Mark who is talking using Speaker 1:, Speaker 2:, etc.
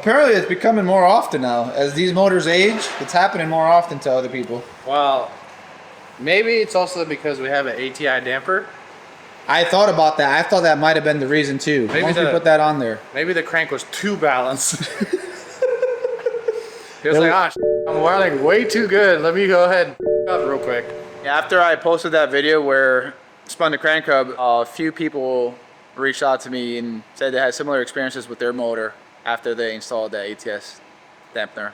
Speaker 1: apparently it's becoming more often now. As these motors age, it's happening more often to other people.
Speaker 2: Well, maybe it's also because we have an ATI damper.
Speaker 1: I thought about that. I thought that might have been the reason too.
Speaker 2: Maybe
Speaker 1: Once we put that on there.
Speaker 2: Maybe the crank was too balanced. He was like, ah, I'm whirling way too good. Let me go ahead and up real quick.
Speaker 1: After I posted that video where I spun the crank hub, a few people reached out to me and said they had similar experiences with their motor after they installed the ATS dampener.